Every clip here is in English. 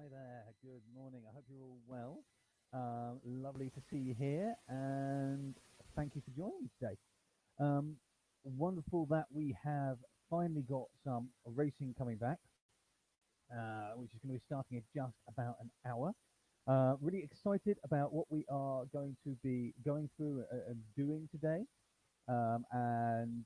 Hi there. Good morning. I hope you're all well. Lovely to see you here, and thank you for joining me today. Um, Wonderful that we have finally got some racing coming back, which is going to be starting in just about an hour. Really excited about what we are going to be going through and doing today, and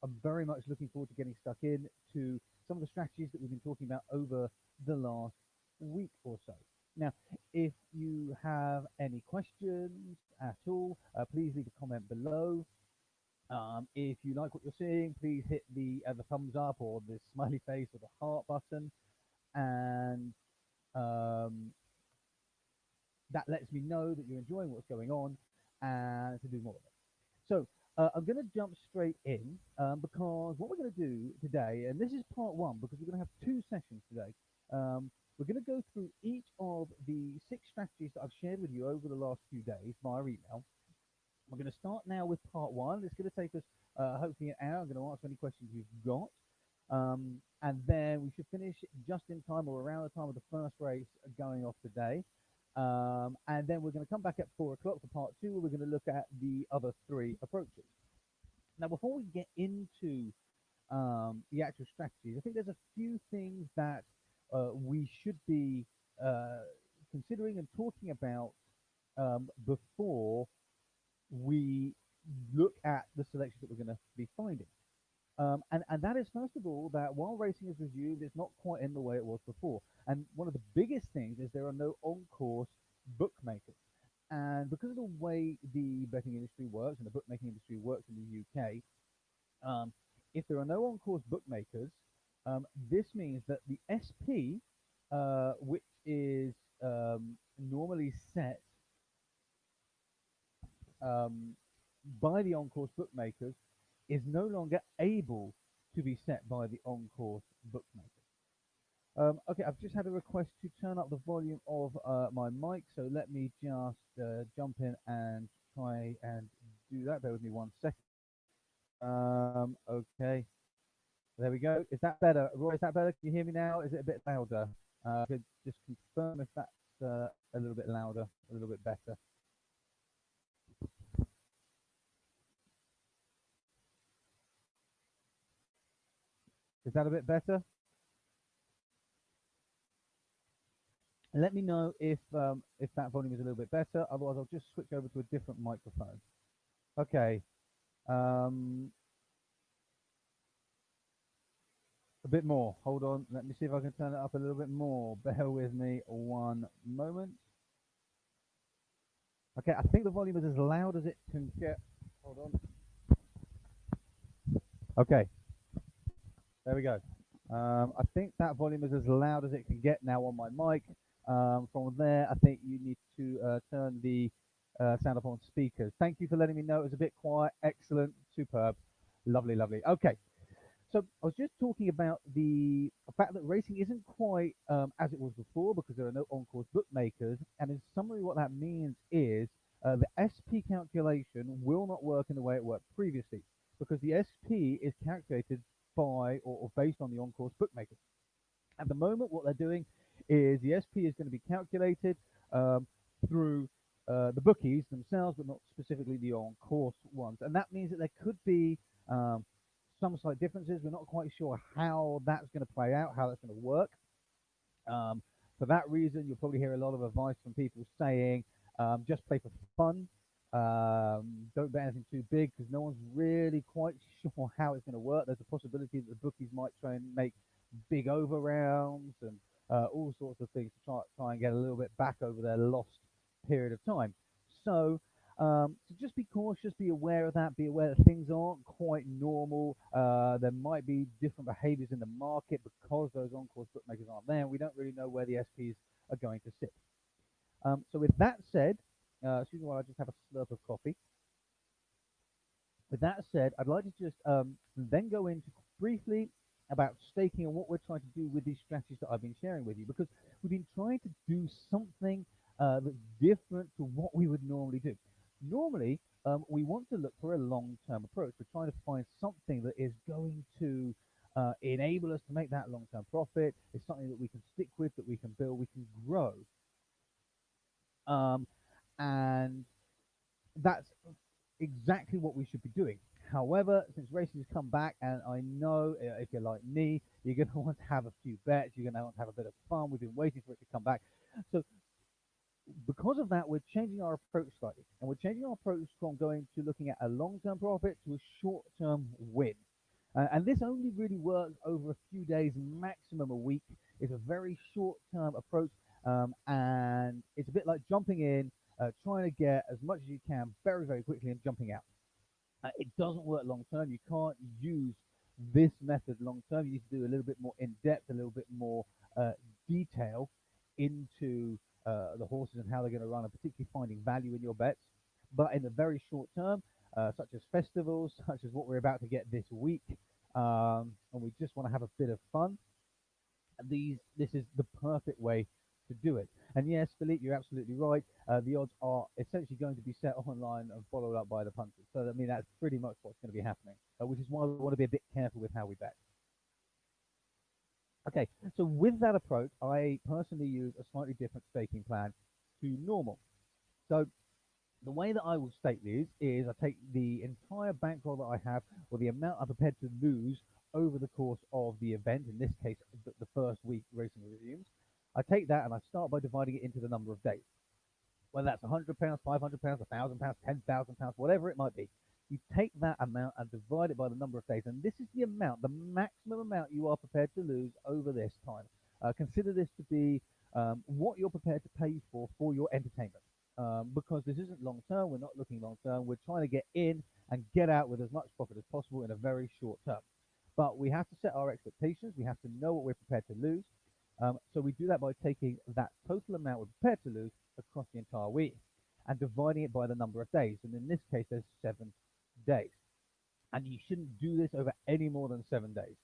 I'm very much looking forward to getting stuck in to some of the strategies that we've been talking about over the last week or so. Now, if you have any questions at all, please leave a comment below. If you like what you're seeing, please hit the thumbs up or the smiley face or the heart button, and um, that lets me know that you're enjoying what's going on and to do more of it. So I'm going to jump straight in because what we're going to do today, and this is part one because we're going to have two sessions today. We're going to go through each of the six strategies that I've shared with you over the last few days via email. We're going to start now with part one. It's going to take us hopefully an hour. I'm going to answer any questions you've got. And then we should finish just in time or around the time of the first race going off today. And then we're going to come back at 4 o'clock for part two, where we're going to look at the other three approaches. Now, before we get into the actual strategies, I think there's a few things that we should be uh, considering and talking about before we look at the selection that we're going to be finding. And that is, first of all, that while racing is resumed, it's not quite in the way it was before. And one of the biggest things is there are no on course bookmakers. And because of the way the betting industry works and the bookmaking industry works in the UK, um, if there are no on course bookmakers, this means that the SP, which is normally set um, by the on course bookmakers, is no longer able to be set by the on course bookmakers. Okay, I've just had a request to turn up the volume of my mic, so let me just jump in and try and do that. Bear with me 1 second. Okay, there we go. Is that better? Roy, is that better? Can you hear me now? Is it a bit louder? Could just confirm if that's a little bit louder, a little bit better. Is that a bit better? Let me know if that volume is a little bit better. Otherwise, I'll just switch over to a different microphone. Okay. Um, a bit more. Hold on. Let me see if I can turn it up a little bit more. Bear with me 1 moment. Okay, I think the volume is as loud as it can get. Hold on. Okay, there we go. I think that volume is as loud as it can get now on my mic. From there, I think you need to turn the sound up on speakers. Thank you for letting me know it was a bit quiet. Excellent, superb, lovely, lovely. Okay, so I was just talking about the fact that racing isn't quite as it was before because there are no on-course bookmakers. And in summary, what that means is the SP calculation will not work in the way it worked previously because the SP is calculated by or based on the on-course bookmakers. At the moment, what they're doing is the SP is going to be calculated through the bookies themselves, but not specifically the on-course ones. And that means that there could be some slight differences. We're not quite sure how that's going to play out, how that's going to work. Um, for that reason, you'll probably hear a lot of advice from people saying, just play for fun. Don't bet anything too big because no one's really quite sure how it's going to work. There's a possibility that the bookies might try and make big over rounds and all sorts of things to try and get a little bit back over their lost period of time. So just be cautious, be aware of that, be aware that things aren't quite normal. There might be different behaviors in the market because those on-course bookmakers aren't there. We don't really know where the SPs are going to sit. So with that said, excuse me while I just have a slurp of coffee. With that said, I'd like to just then go into briefly about staking and what we're trying to do with these strategies that I've been sharing with you, because we've been trying to do something that's different to what we would normally do. Normally, we want to look for a long-term approach. We're trying to find something that is going to enable us to make that long-term profit. It's something that we can stick with, that we can build, we can grow. Um, and that's exactly what we should be doing. However, since racing has come back, and I know if you're like me, you're going to want to have a few bets, you're going to want to have a bit of fun. We've been waiting for it to come back. So, because of that, we're changing our approach slightly. And we're changing our approach from going to looking at a long term profit to a short term win. And this only really works over a few days, maximum a week. It's a very short term approach. And it's a bit like jumping in, trying to get as much as you can very, very quickly and jumping out. It doesn't work long term. You can't use this method long term. You need to do a little bit more in depth, a little bit more uh, detail into the horses and how they're going to run, and particularly finding value in your bets. But in the very short term, such as festivals, such as what we're about to get this week, and we just want to have a bit of fun, this is the perfect way to do it. And yes, Philippe, you're absolutely right. The odds are essentially going to be set online and followed up by the punters. So I mean that's pretty much what's going to be happening, which is why we want to be a bit careful with how we bet. Okay, so with that approach, I personally use a slightly different staking plan to normal. So the way that I will stake these is I take the entire bankroll that I have, or the amount I'm prepared to lose over the course of the event. In this case, the first week racing resumes. I take that and I start by dividing it into the number of days, whether that's £100, £500, £1,000, £10,000, whatever it might be. You take that amount and divide it by the number of days, and this is the amount, the maximum amount you are prepared to lose over this time. Consider this to be what you're prepared to pay for your entertainment. Because this isn't long term, we're not looking long term. We're trying to get in and get out with as much profit as possible in a very short term. But we have to set our expectations. We have to know what we're prepared to lose. So we do that by taking that total amount we're prepared to lose across the entire week and dividing it by the number of days. And in this case, there's 7 days. And you shouldn't do this over any more than 7 days.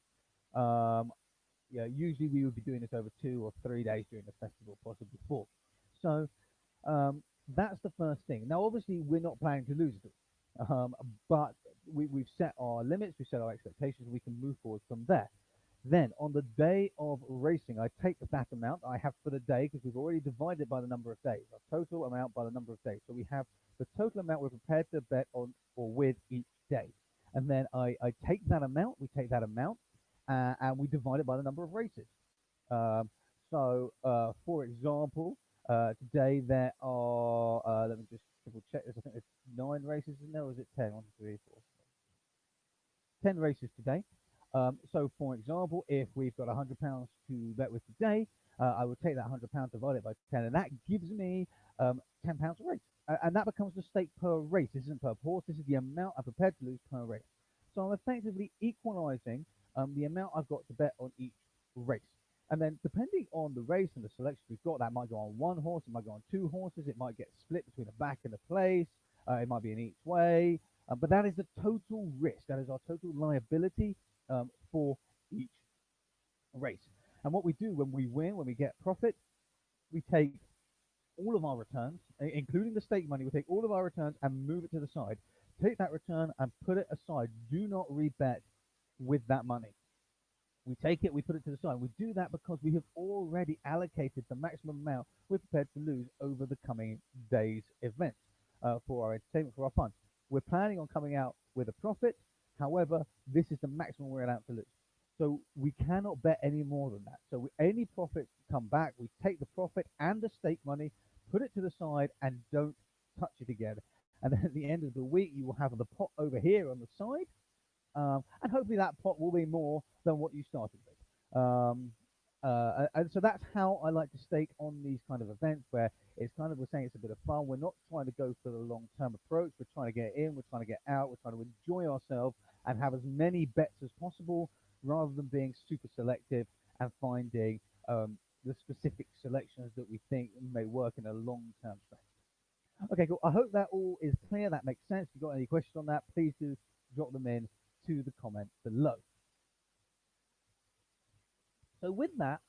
Yeah, usually we would be doing this over 2 or 3 days during the festival, possibly 4. So that's the first thing. Now, obviously, we're not planning to lose it, but we've set our limits, we've set our expectations, we can move forward from there. Then, on the day of racing, I take that amount I have for the day because we've already divided by the number of days, our total amount by the number of days. So we have the total amount we're prepared to bet on or with each day. And then I take that amount, we take that amount, and we divide it by the number of races. Um, for example, today there are, let me just triple check this, I think there's 9 races in there, or is it 10? 1, 2, 3, 4, 10 races today. So, for example, if we've got £100 to bet with today, I would take that £100, divide it by 10, and that gives me £10 a race. And that becomes the stake per race. This isn't per horse, this is the amount I'm prepared to lose per race. So I'm effectively equalizing the amount I've got to bet on each race. And then depending on the race and the selection we've got, that might go on one horse, it might go on 2 horses, it might get split between a back and a place, it might be in each way. But that is the total risk, that is our total liability for each race. And what we do when we win, when we get profit, we take all of our returns, including the stake money, we take all of our returns and move it to the side. Take that return and put it aside. Do not rebet with that money. We take it, we put it to the side. We do that because we have already allocated the maximum amount we're prepared to lose over the coming days' events for our entertainment, for our fun. We're planning on coming out with a profit. However, this is the maximum we're allowed to lose. So we cannot bet any more than that. So any profits come back, we take the profit and the stake money, put it to the side, and don't touch it again. And then at the end of the week, you will have the pot over here on the side, and hopefully that pot will be more than what you started with. And so that's how I like to stake on these kind of events where it's kind of, we're saying it's a bit of fun. We're not trying to go for the long-term approach. We're trying to get in, we're trying to get out, we're trying to enjoy ourselves and have as many bets as possible rather than being super selective and finding the specific selections that we think may work in a long-term strategy. Okay, cool. I hope that all is clear. That makes sense. If you've got any questions on that, please do drop them in to the comments below. So with that,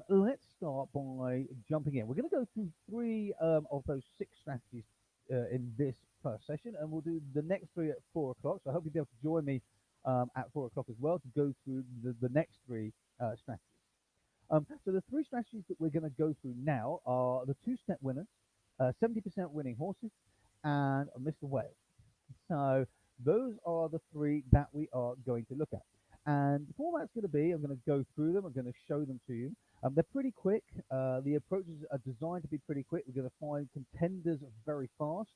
let's start by jumping in. We're going to go through 3 of those 6 strategies in this first session, and we'll do the next 3 at 4 o'clock. So I hope you'll be able to join me at 4 o'clock as well to go through the next three strategies. So the three strategies that we're going to go through now are the two-step winners, 70% winning horses, and Mr. Whale. So those are the three that we are going to look at. And the format's going to be, I'm going to go through them, I'm going to show them to you. They're pretty quick. The approaches are designed to be pretty quick. We're going to find contenders very fast.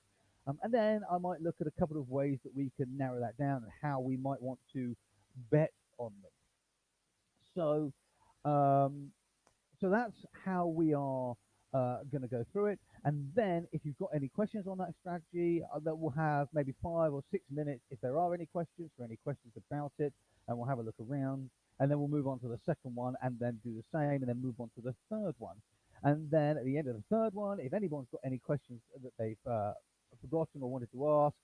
And then I might look at a couple of ways that we can narrow that down and how we might want to bet on them. So, um, so that's how we are going to go through it. And then if you've got any questions on that strategy, that we'll have maybe 5 or 6 minutes if there are any questions, for any questions about it, and we'll have a look around. And then we'll move on to the second one and then do the same and then move on to the third one. And then at the end of the third one, if anyone's got any questions that they've forgotten or wanted to ask,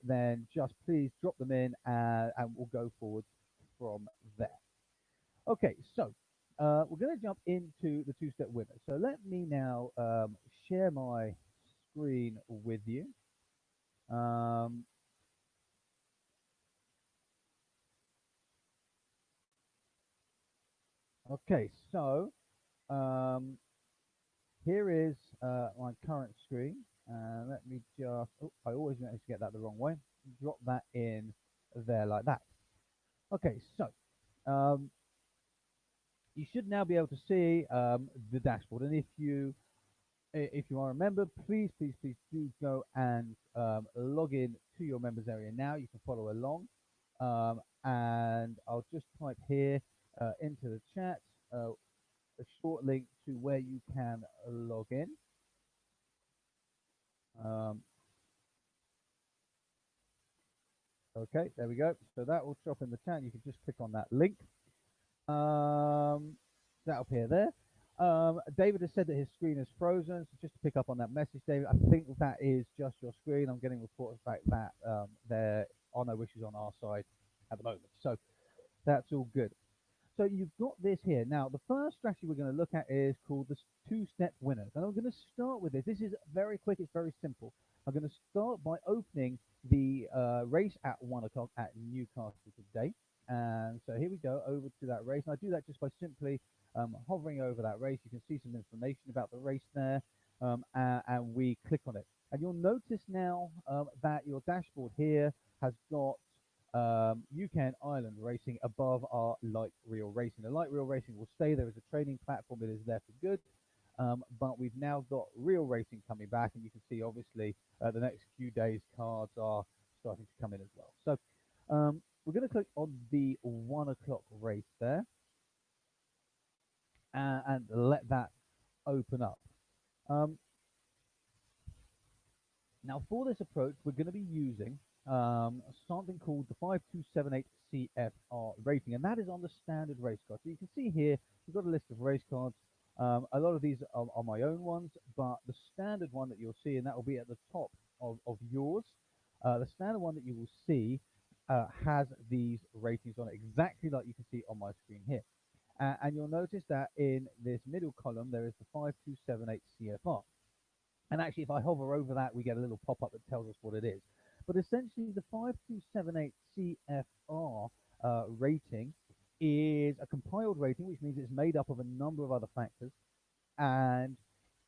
then just please drop them in and we'll go forward from there. Okay, so we're going to jump into the two-step winner. So let me now share my screen with you. Um, okay, so um, here is my current screen. Let me just, oh, I always manage to get that the wrong way. Drop that in there like that. Okay, so um, you should now be able to see the dashboard. And if you are a member, please do go and log in to your members area now. You can follow along. And I'll just type here into the chat a short link to where you can log in. Um, okay, there we go. So that will drop in the chat. You can just click on that link. That'll appear there. David has said that his screen is frozen. So just to pick up on that message, David, I think that is just your screen. I'm getting reports back that there are no issues on our side at the moment. So that's all good. So you've got this here. Now, the first strategy we're going to look at is called the two-step winners. And I'm going to start with this. This is very quick. It's very simple. I'm going to start by opening the race at 1 o'clock at Newcastle today. And so here we go over to that race. And I do that just by simply hovering over that race. You can see some information about the race there. And we click on it. And you'll notice now that your dashboard here has got UK and Ireland racing above our light reel racing. The light reel racing will stay there as a training platform. It is there for good. But we've now got real racing coming back, and you can see obviously the next few days cards are starting to come in as well. So we're going to click on the 1 o'clock race there and let that open up. Now for this approach, we're going to be using something called the 5278 CFR rating, and that is on the standard race card. So you can see here, we've got a list of race cards. A lot of these are my own ones, but the standard one that you'll see, and that will be at the top of yours, the standard one that you will see has these ratings on it, exactly like you can see on my screen here. And you'll notice that in this middle column, there is the 5278 CFR. And actually, if I hover over that, we get a little pop-up that tells us what it is. But essentially, the 5278 CFR rating is a compiled rating, which means it's made up of a number of other factors. And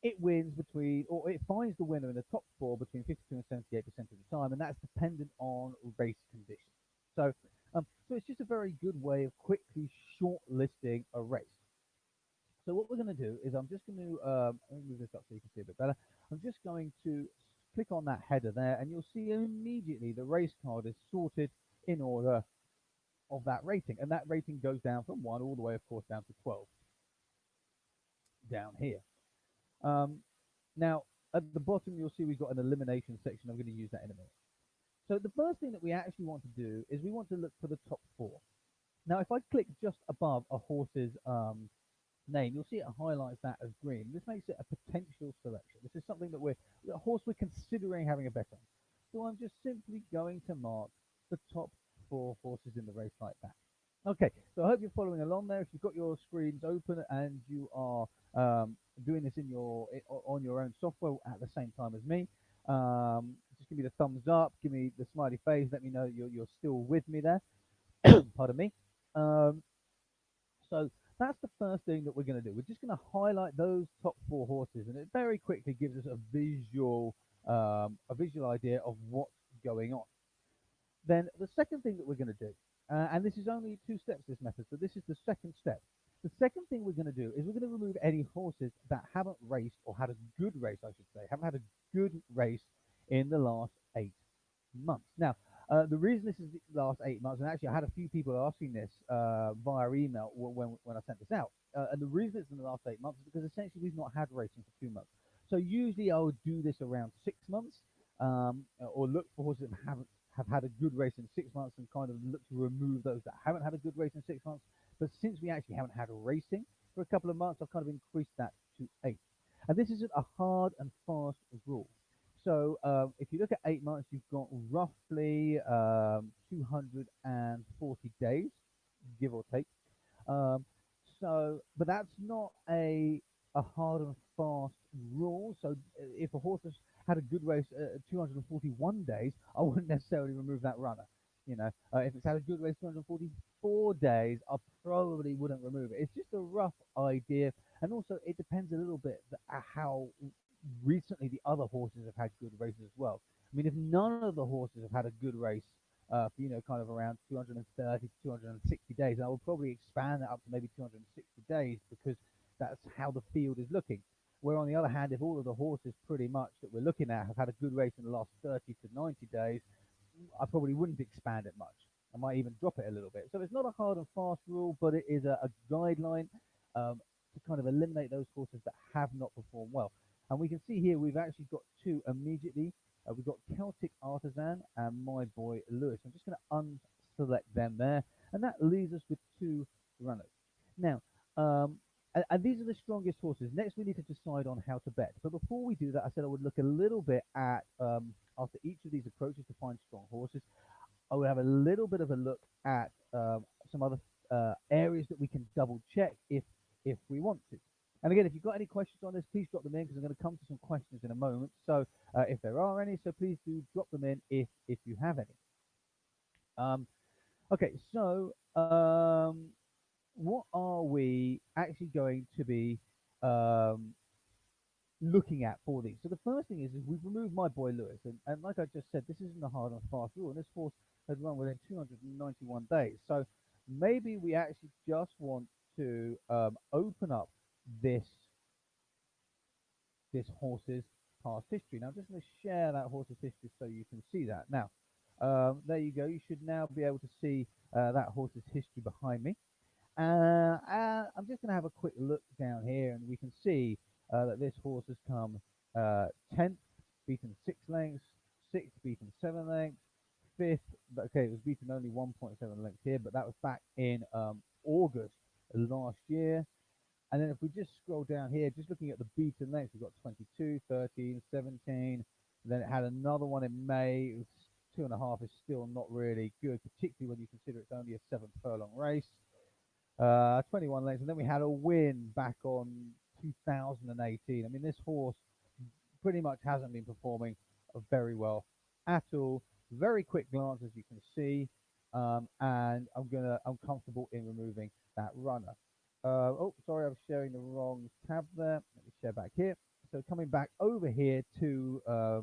it wins between, or it finds the winner in the top four between 52 and 78% of the time. And that's dependent on race conditions. So, so it's just a very good way of quickly shortlisting a race. So what we're going to do is I'm just going to let me move this up so you can see a bit better. I'm just going to click on that header there, and you'll see immediately the race card is sorted in order of that rating, and that rating goes down from 1 all the way, of course, down to 12 down here. Now, at the bottom, you'll see we've got an elimination section. I'm going to use that in a minute. So the first thing that we actually want to do is we want to look for the top 4. Now, if I click just above a horse's name, you'll see it highlights that as green. This makes it a potential selection. This is something that a horse we're considering having a bet on. So I'm just simply going to mark the top 4 horses in the race like that. Okay, so I hope you're following along there. If you've got your screens open and you are doing this on your own software at the same time as me, just just give me the thumbs up, give me the smiley face, let me know you're still with me there. Pardon me. Um, so that's the first thing that we're going to do. We're just going to highlight those top four horses, and it very quickly gives us a visual idea of what's going on. Then the second thing that we're going to do, and this is only two steps, this method, so this is the second step. The second thing we're going to do is we're going to remove any horses that haven't raced or had a good race, I should say, haven't had a good race in the last 8 months. Now, the reason this is the last 8 months, and actually I had a few people asking this via email when I sent this out, and the reason it's in the last 8 months is because essentially we've not had racing for 2 months. So usually I would do this around 6 months, or look for horses that have had a good race in 6 months and kind of look to remove those that haven't had a good race in 6 months. But since we actually haven't had a racing for a couple of months, I've kind of increased that to 8. And this isn't a hard and fast rule. So if you look at 8 months, you've got roughly 240 days, give or take. Um, but that's not a hard and fast rule. So if a horse has had a good race at 241 days, I wouldn't necessarily remove that runner. If it's had a good race 244 days, I probably wouldn't remove it. It's just a rough idea, and also it depends a little bit how recently the other horses have had good races as well. I mean, if none of the horses have had a good race for, kind of around 230 to 260 days, I will probably expand that up to maybe 260 days because that's how the field is looking. Where on the other hand, if all of the horses pretty much that we're looking at have had a good race in the last 30 to 90 days, I probably wouldn't expand it much. I might even drop it a little bit. So it's not a hard and fast rule, but it is a guideline to kind of eliminate those horses that have not performed well. And we can see here we've actually got two immediately. We've got Celtic Artisan and My Boy Lewis. I'm just going to unselect them there. And that leaves us with two runners. Now, and these are the strongest horses. Next, we need to decide on how to bet. But before we do that, I said I would look a little bit at, after each of these approaches to find strong horses, I would have a little bit of a look at some other areas that we can double check if we want to. And again, if you've got any questions on this, please drop them in because I'm going to come to some questions in a moment. So if there are any, so please do drop them in if you have any. Okay, so what are we actually going to be looking at for these? So the first thing is we've removed My Boy Lewis, and like I just said, this isn't a hard and fast rule, and this horse has run within 291 days. So maybe we actually just want to open up this horse's past history. Now I'm just going to share that horse's history so you can see that. Now there you go. You should now be able to see that horse's history behind me. I'm just going to have a quick look down here, and we can see that this horse has come 10th, beaten 6 lengths, 6th, beaten 7 lengths, 5th, okay, it was beaten only 1.7 lengths here, but that was back in August last year. And then if we just scroll down here, just looking at the beaten lengths, we've got 22, 13, 17. Then it had another one in May. It was 2.5 is still not really good, particularly when you consider it's only a 7-furlong race. 21 lengths, and then we had a win back on 2018. I mean, this horse pretty much hasn't been performing very well at all. Very quick glance, as you can see, and I'm comfortable in removing that runner. Oh, sorry, I was sharing the wrong tab there. Let me share back here. So coming back over here to the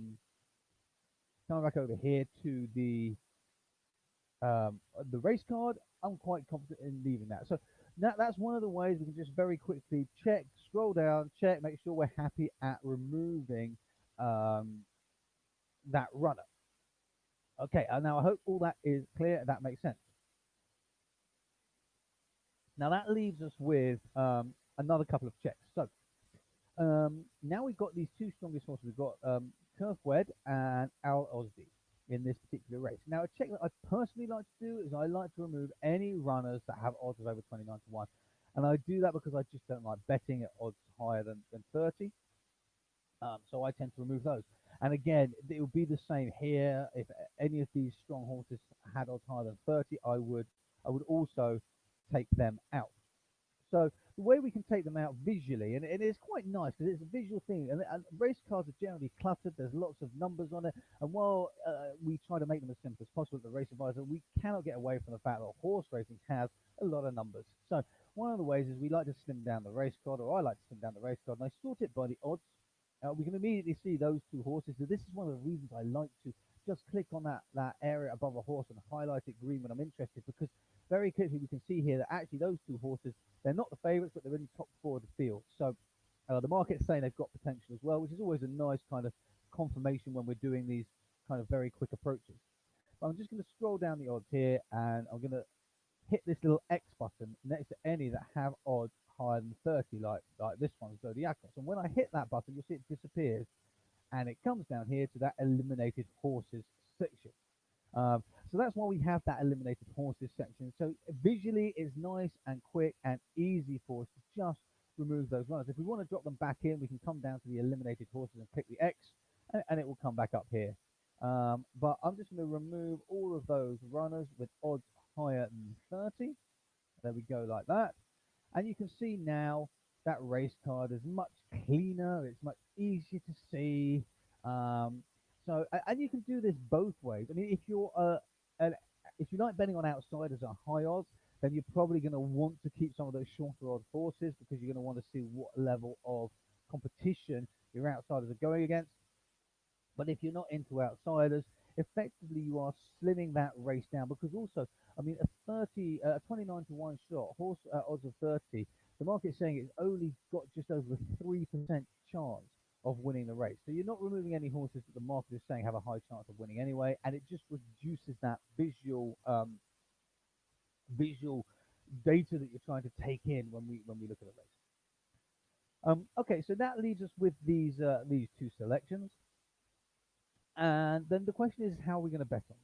race card, I'm quite confident in leaving that. So that's one of the ways we can just very quickly check, scroll down, check, make sure we're happy at removing that runner. Okay, now I hope all that is clear. That makes sense. Now that leaves us with another couple of checks. So now we've got these two strongest horses. We've got Kerfwed and Al Osby in this particular race. Now, a check that I personally like to do is I like to remove any runners that have odds of over 29 to 1. And I do that because I just don't like betting at odds higher than 30. So I tend to remove those. And again, it will be the same here. If any of these strong horses had odds higher than 30, I would also take them out. So the way we can take them out visually, and it is quite nice because it's a visual thing. And race cars are generally cluttered. There's lots of numbers on it, and while we try to make them as simple as possible at the Race Advisor, we cannot get away from the fact that horse racing has a lot of numbers. So one of the ways is we like to slim down the race card, or I like to slim down the race card, and I sort it by the odds. We can immediately see those two horses. So this is one of the reasons I like to just click on that area above a horse and highlight it green when I'm interested, because very quickly we can see here that actually those two horses, they're not the favourites, but they're in the top four of the field. So the market's saying they've got potential as well, which is always a nice kind of confirmation when we're doing these kind of very quick approaches. But I'm just going to scroll down the odds here, and I'm going to hit this little X button next to any that have odds higher than 30, like this one, Zodiacos. And when I hit that button, you'll see it disappears, and it comes down here to that eliminated horses section. Um, so that's why we have that eliminated horses section. So visually, it's nice and quick and easy for us to just remove those runners. If we want to drop them back in, we can come down to the eliminated horses and pick the X, and it will come back up here. But I'm just going to remove all of those runners with odds higher than 30. There we go, like that. And you can see now that race card is much cleaner. It's much easier to see. Um, and you can do this both ways. I mean, if you like betting on outsiders at high odds, then you're probably going to want to keep some of those shorter odds horses, because you're going to want to see what level of competition your outsiders are going against. But if you're not into outsiders, effectively you are slimming that race down, because also, I mean, a 29 to 1 shot, horse odds of 30, the market's saying it's only got just over a 3% chance of winning the race. So you're not removing any horses that the market is saying have a high chance of winning anyway, and it just reduces that visual data that you're trying to take in when we look at a race. Okay, so that leaves us with these two selections. And then the question is, how are we going to bet on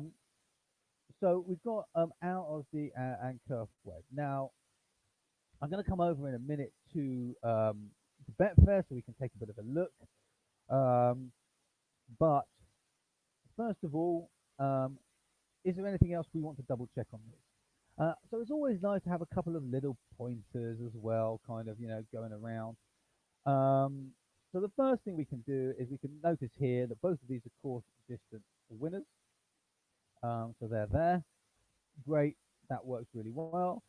them? So we've got Al Osby and Kerfway. Now, I'm going to come over in a minute to Betfair so we can take a bit of a look. But first of all, is there anything else we want to double check on this? So it's always nice to have a couple of little pointers as well, kind of, going around. So the first thing we can do is we can notice here that both of these are course distance winners. So they're there. Great, that works really well.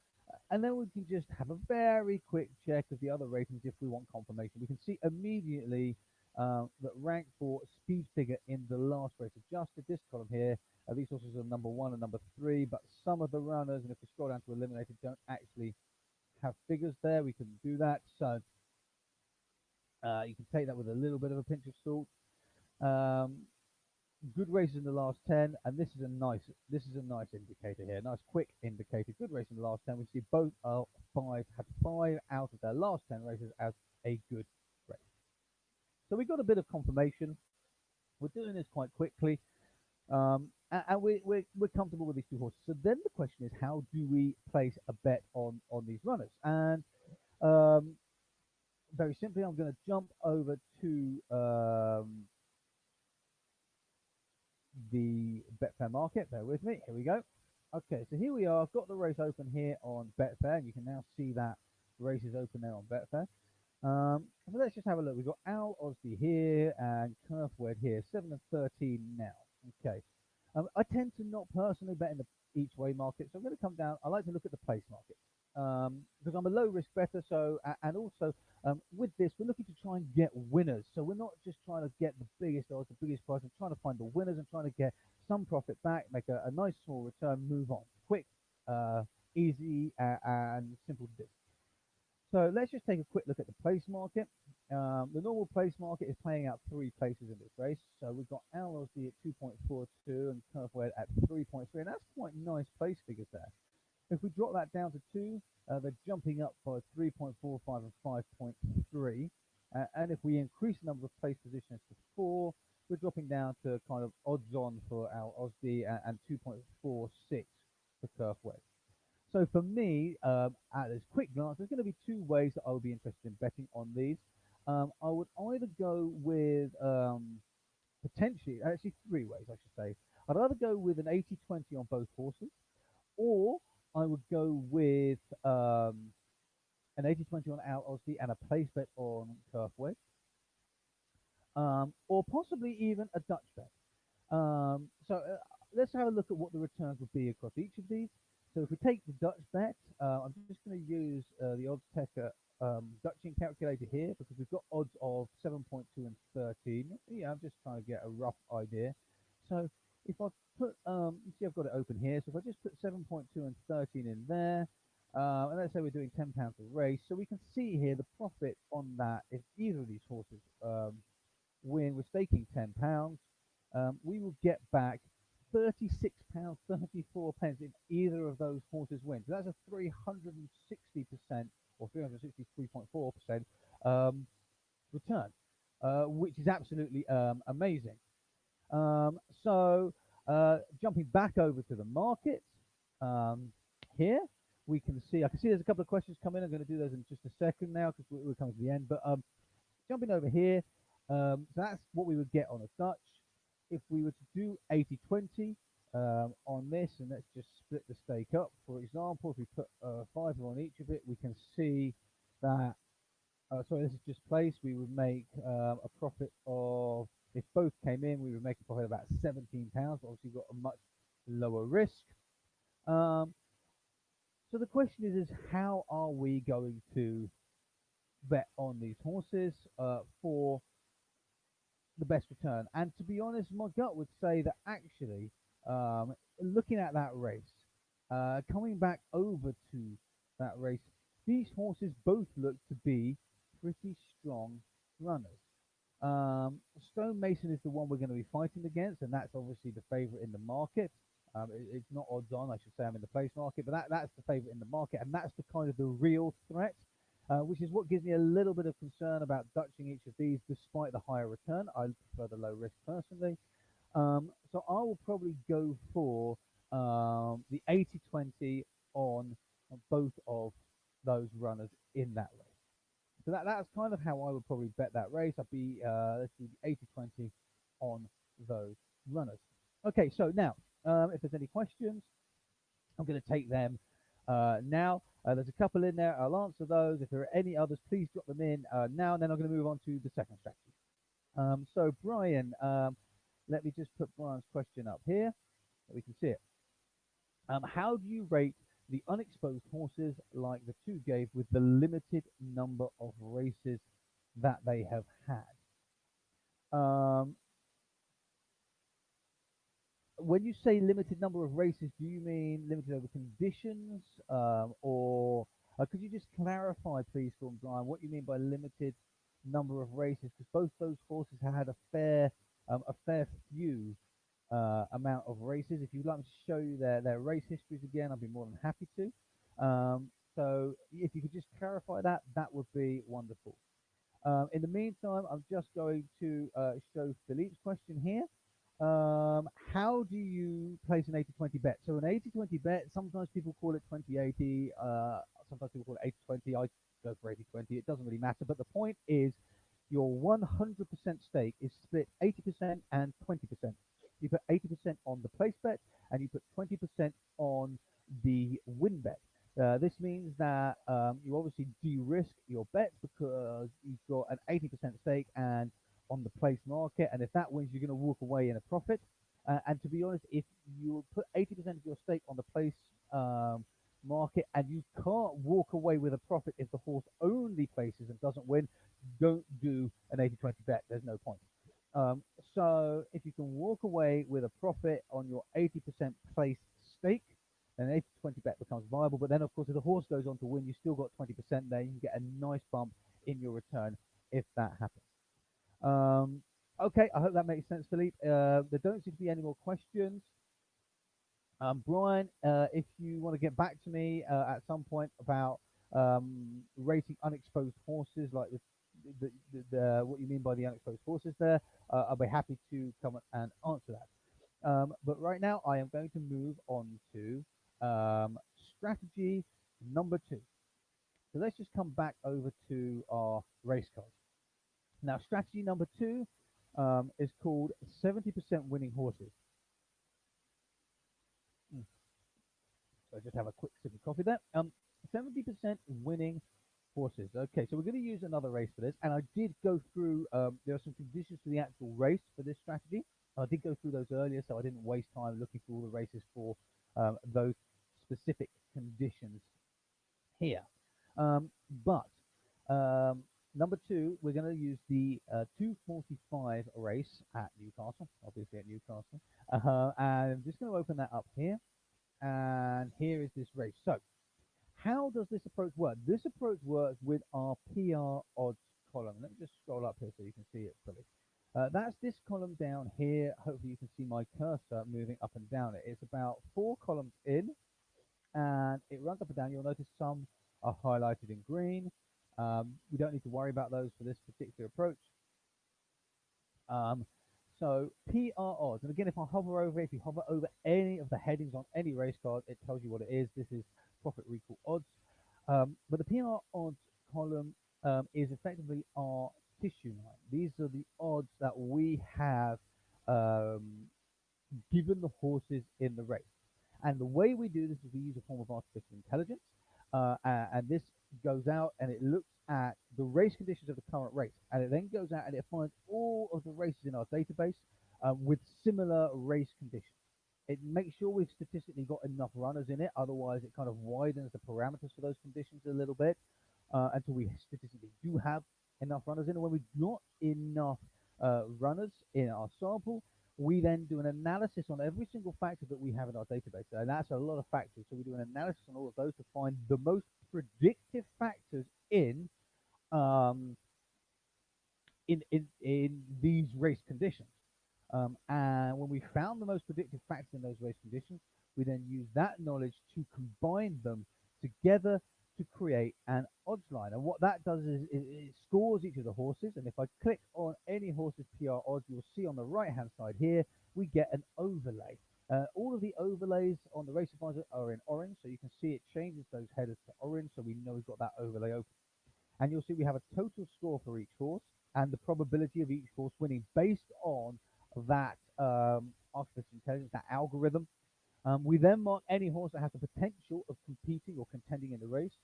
And then we can just have a very quick check of the other ratings if we want confirmation. We can see immediately that rank for speed figure in the last race adjusted. This column here, these horses are number 1 and number 3, but some of the runners, and if we scroll down to eliminated, don't actually have figures there. We can do that. So you can take that with a little bit of a pinch of salt. Good races in the last 10, and this is a nice indicator here, nice quick indicator. Good race in the last 10. We see both are had 5 out of their last 10 races as a good race. So we got a bit of confirmation. We're doing this quite quickly, and we're comfortable with these two horses. So then the question is, how do we place a bet on these runners? And very simply, I'm going to jump over to the Betfair market. Bear with me. Here we go. Okay, so here we are. I've got the race open here on Betfair, and you can now see that the race is open there on Betfair. So let's just have a look. We've got Al Osby here and Kerfway here, 7 and 13 now. Okay. I tend to not personally bet in the each way market, so I'm going to come down. I like to look at the place market because I'm a low risk better. So and also with this, we're looking to try and get winners. So we're not just trying to get the biggest odds, the biggest price. I'm trying to find the winners and trying to get some profit back, make a nice small return, move on, quick, easy, and simple to do. So let's just take a quick look at the place market. The normal place market is playing out 3 places in this race. So we've got Al Osby at 2.42 and Kerfway at 3.3, and that's quite nice place figures there. If we drop that down to 2, they're jumping up by 3.45 and 5.3. And if we increase the number of place positions to 4, we're dropping down to kind of odds on for Al Osby and 2.46 for Kerfway. So for me, at this quick glance, there's going to be 2 ways that I would be interested in betting on these. I would either go with potentially, actually 3 ways, I should say. I'd either go with an 80-20 on both horses, or I would go with an 80-20 on Out Aussie and a place bet on Turf Wedge, or possibly even a Dutch bet. So let's have a look at what the returns would be across each of these. So if we take the Dutch bet, I'm just going to use the Odds Tecker Dutching calculator here because we've got odds of 7.2 and 13. Yeah, I'm just trying to get a rough idea. So if I put, you see I've got it open here. So if I just put 7.2 and 13 in there, and let's say we're doing £10 a race, so we can see here the profit on that if either of these horses win, we're staking £10. We will get back £36.34 if either of those horses win. So that's a 360% or 363.4% return, which is absolutely amazing. So jumping back over to the market here, we can see, I can see there's a couple of questions coming. I'm going to do those in just a second now because we're coming to the end. But jumping over here, so that's what we would get on a Dutch. If we were to do 80-20 on this, and let's just split the stake up, for example, if we put a fiver on each of it, we can see that, sorry, this is just place, we would make a profit of, if both came in, we would make a profit of about £17. Obviously, got a much lower risk. So the question is how are we going to bet on these horses for the best return? And to be honest, my gut would say that actually, looking at that race, coming back over to that race, these horses both look to be pretty strong runners. Stone Mason is the one we're going to be fighting against, and that's obviously the favourite in the market. It's not odds on, I should say. I'm in the place market, but that's the favourite in the market, and that's the kind of the real threat. Which is what gives me a little bit of concern about Dutching each of these, despite the higher return. I prefer the low risk personally. So I will probably go for the 80-20 on both of those runners in that race. So that's kind of how I would probably bet that race. I'd be, let's do the 80-20 on those runners. Okay, so now, if there's any questions, I'm going to take them now. There's a couple in there. I'll answer those. If there are any others, please drop them in now, and then I'm going to move on to the second strategy. So Brian, let me just put Brian's question up here so we can see it. How do you rate the unexposed horses like the two gave with the limited number of races that they have had? When you say limited number of races, do you mean limited over conditions, or could you just clarify, please, for Brian, what you mean by limited number of races? Because both those horses had a fair few amount of races. If you'd like me to show you their race histories again, I'd be more than happy to. So if you could just clarify that, that would be wonderful. In the meantime, I'm just going to show Philippe's question here. How do you place an 80-20 bet? So an 80-20 bet, sometimes people call it 20-80, sometimes people call it 80-20. I go for 80-20. It doesn't really matter. But the point is your 100% stake is split 80% and 20%. You put 80% on the place bet and you put 20% on the win bet. This means that you obviously de-risk your bets because you've got an 80% stake and on the place market, and if that wins, you're going to walk away in a profit. And to be honest, if you put 80% of your stake on the place market and you can't walk away with a profit if the horse only places and doesn't win, don't do an 80-20 bet. There's no point. So if you can walk away with a profit on your 80% place stake, then an 80-20 bet becomes viable. But then, of course, if the horse goes on to win, you still got 20% there. You can get a nice bump in your return if that happens. Okay, I hope that makes sense, Philippe. There don't seem to be any more questions. Brian, if you want to get back to me at some point about rating unexposed horses, like what you mean by the unexposed horses there, I'll be happy to come and answer that. But right now, I am going to move on to strategy number 2. So let's just come back over to our race cards. Now, strategy number 2 is called 70% winning horses. So just have a quick sip of coffee there. 70% winning horses. Okay, so we're going to use another race for this, and I did go through. There are some conditions to the actual race for this strategy. I did go through those earlier, so I didn't waste time looking through all the races for those specific conditions here. Um, but um, number two, we're going to use the 2:45 race at Newcastle, obviously at Newcastle. And I'm just going to open that up here, and here is this race. So how does this approach work? This approach works with our PR odds column. Let me just scroll up here so you can see it fully. That's this column down here. Hopefully you can see my cursor moving up and down it. It's about 4 columns in, and it runs up and down. You'll notice some are highlighted in green. We don't need to worry about those for this particular approach. Um, so PR odds, and again, if I hover over it, if you hover over any of the headings on any race card, it tells you what it is. This is profit recall odds. But the PR odds column is effectively our tissue line. These are the odds that we have um, given the horses in the race. And the way we do this is we use a form of artificial intelligence. And this goes out and it looks at the race conditions of the current race. And it then goes out and it finds all of the races in our database with similar race conditions. It makes sure we've statistically got enough runners in it. Otherwise, it kind of widens the parameters for those conditions a little bit until we statistically do have enough runners in. And when we've got enough runners in our sample, we then do an analysis on every single factor that we have in our database. And that's a lot of factors. So we do an analysis on all of those to find the most predictive factors um, in these race conditions. And when we found the most predictive factors in those race conditions, we then use that knowledge to combine them together to create an odds line. And what that does is it scores each of the horses. And if I click on any horse's PR odds, you'll see on the right-hand side here, we get an overlay. All of the overlays on the Race Advisor are in orange, so you can see it changes those headers to orange, so we know we've got that overlay open. And you'll see we have a total score for each horse and the probability of each horse winning based on that artificial intelligence, that algorithm. We then mark any horse that has the potential of competing or contending in the race.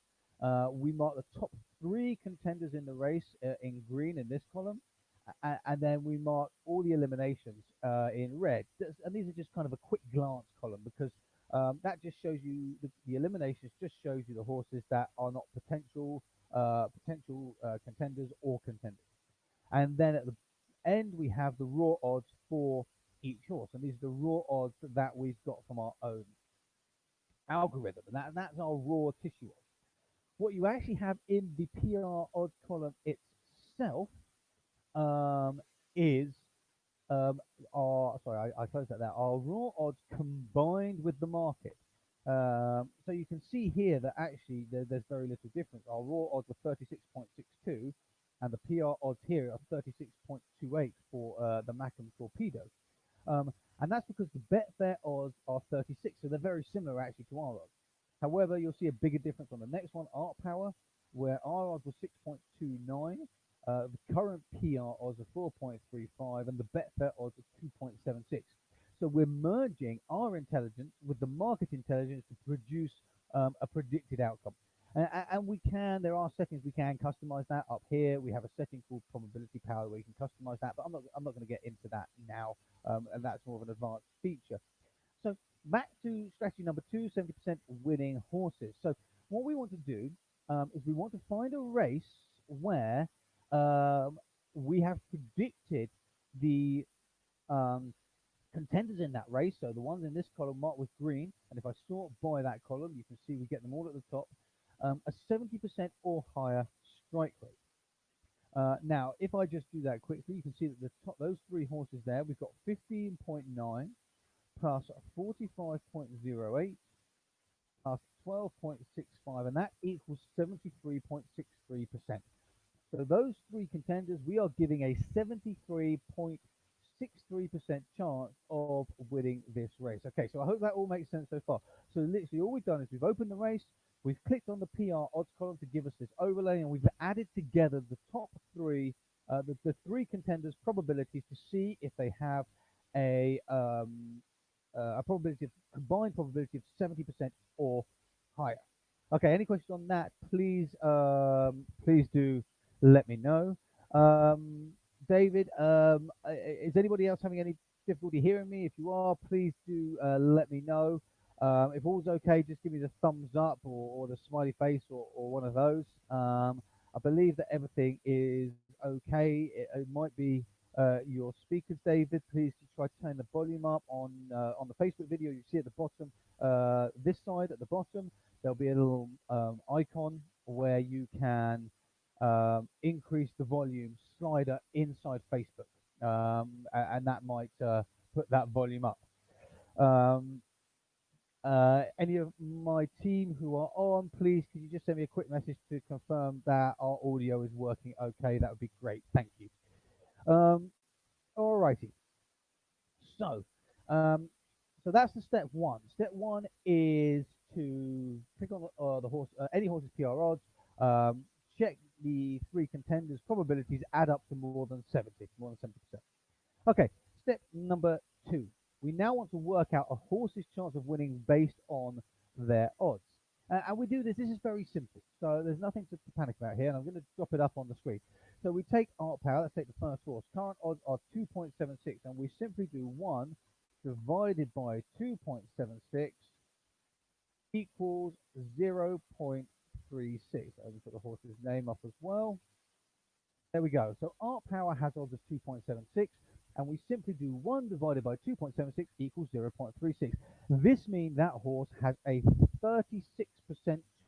We mark the top 3 contenders in the race in green in this column, and then we mark all the eliminations in red. And these are just kind of a quick glance column because that just shows you the eliminations. Just shows you the horses that are not potential contenders or contenders. And then at the end we have the raw odds for each horse, and these are the raw odds that we've got from our own algorithm, and that's our raw tissue odds. What you actually have in the PR odds column itself is I closed that there. Our raw odds combined with the market. So you can see here that actually there's very little difference. Our raw odds are 36.62, and the PR odds here are 36.28 for the Mackem Torpedo. And that's because the Betfair odds are 36, so they're very similar actually to our odds. However, you'll see a bigger difference on the next one, Art Power, where our odds were 6.29. The current PR odds are 4.35, and the Betfair odds are 2.76. So we're merging our intelligence with the market intelligence to produce a predicted outcome. And there are settings we can customize that up here. We have a setting called probability power where you can customize that, but I'm not going to get into that now, and that's more of an advanced feature. So back to strategy number 2, 70% winning horses. So what we want to do is we want to find a race where we have predicted the contenders in that race, so the ones in this column marked with green, and if I sort by that column, you can see we get them all at the top, a 70% or higher strike rate. Now, if I just do that quickly, you can see that the top, those 3 horses there, we've got 15.9 plus 45.08 plus 12.65, and that equals 73.63%. So those 3 contenders, we are giving a 73.63% chance of winning this race. Okay, so I hope that all makes sense so far. So literally all we've done is we've opened the race, we've clicked on the PR odds column to give us this overlay, and we've added together the top 3, the 3 contenders' probabilities to see if they have a a probability of combined probability of 70% or higher. Okay, any questions on that? Please do let me know. David, is anybody else having any difficulty hearing me? If you are, please do let me know. If all's okay, just give me the thumbs up or the smiley face or one of those. I believe that everything is okay. It might be your speakers, David. Please try to turn the volume up on the Facebook video. You see at the bottom, this side at the bottom, there'll be a little icon where you can increase the volume slider inside Facebook, and that might put that volume up. Um, any of my team who are on, please could you just send me a quick message to confirm that our audio is working okay? That would be great. Thank you. Um, Alrighty. So, um, so that's the step one. Step one is to click on the horse, any horse's PR odds, check the three contenders' probabilities add up to more than 70%. Okay, step number two. We now want to work out a horse's chance of winning based on their odds. And we do this, this is very simple. So there's nothing to panic about here, and I'm going to drop it up on the screen. So we take Art Power, let's take the first horse. Current odds are 2.76, and we simply do 1 divided by 2.76 equals 0.36. I'll just put the horse's name up as well. There we go. So Art Power has odds of 2.76, and we simply do 1 divided by 2.76 equals 0.36. This means that horse has a 36%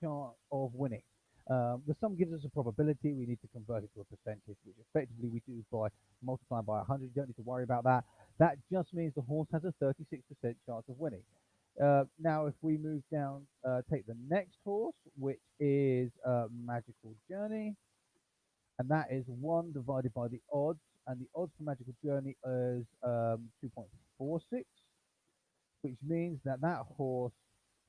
chance of winning. The sum gives us a probability. We need to convert it to a percentage, which effectively we do by multiplying by 100. You don't need to worry about that. That just means the horse has a 36% chance of winning. Now, if we move down, take the next horse, which is Magical Journey, and that is 1 divided by the odds, and the odds for Magical Journey is 2.46, which means that that horse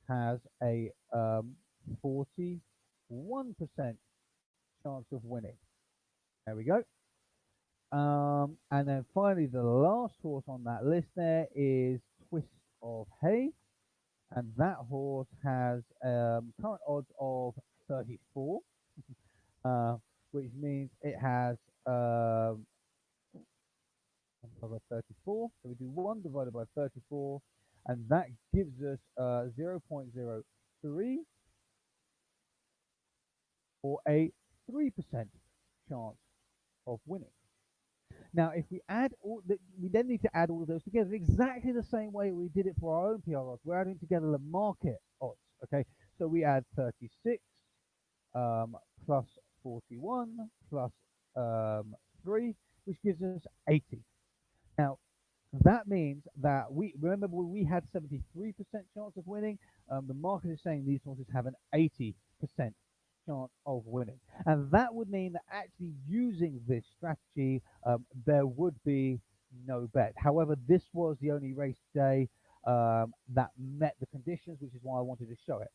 has a 41% chance of winning. There we go. And then finally, the last horse on that list there is Twist of Hay, and that horse has current odds of 34, which means it has 34. So we do 1 divided by 34, and that gives us 0.03 or a 3% chance of winning. Now, if we add we then need to add all of those together exactly the same way we did it for our own PR odds. We're adding together the market odds. Okay, so we add 36 plus 41 plus 3, which gives us 80. Now, that means that we remember we had 73% chance of winning. The market is saying these horses have an 80% chance of winning, and that would mean that actually using this strategy, there would be no bet. However, this was the only race today that met the conditions, which is why I wanted to show it.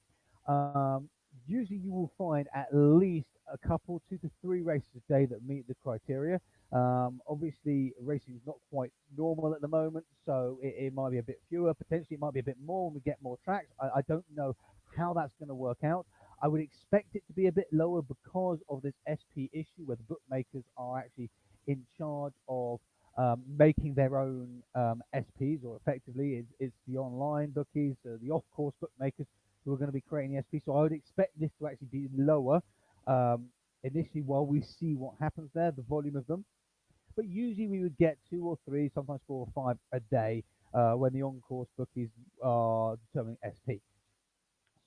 Usually, you will find at least a couple, 2 to 3 races a day that meet the criteria. Obviously, racing is not quite normal at the moment, so it might be a bit fewer. Potentially, it might be a bit more when we get more tracks. I don't know how that's going to work out. I would expect it to be a bit lower because of this SP issue where the bookmakers are actually in charge of making their own SPs, or effectively it's the online bookies, the off-course bookmakers who are going to be creating the SP. So I would expect this to actually be lower initially while we see what happens there, the volume of them. But usually we would get 2 or 3, sometimes 4 or 5 a day when the on-course bookies are determining SP.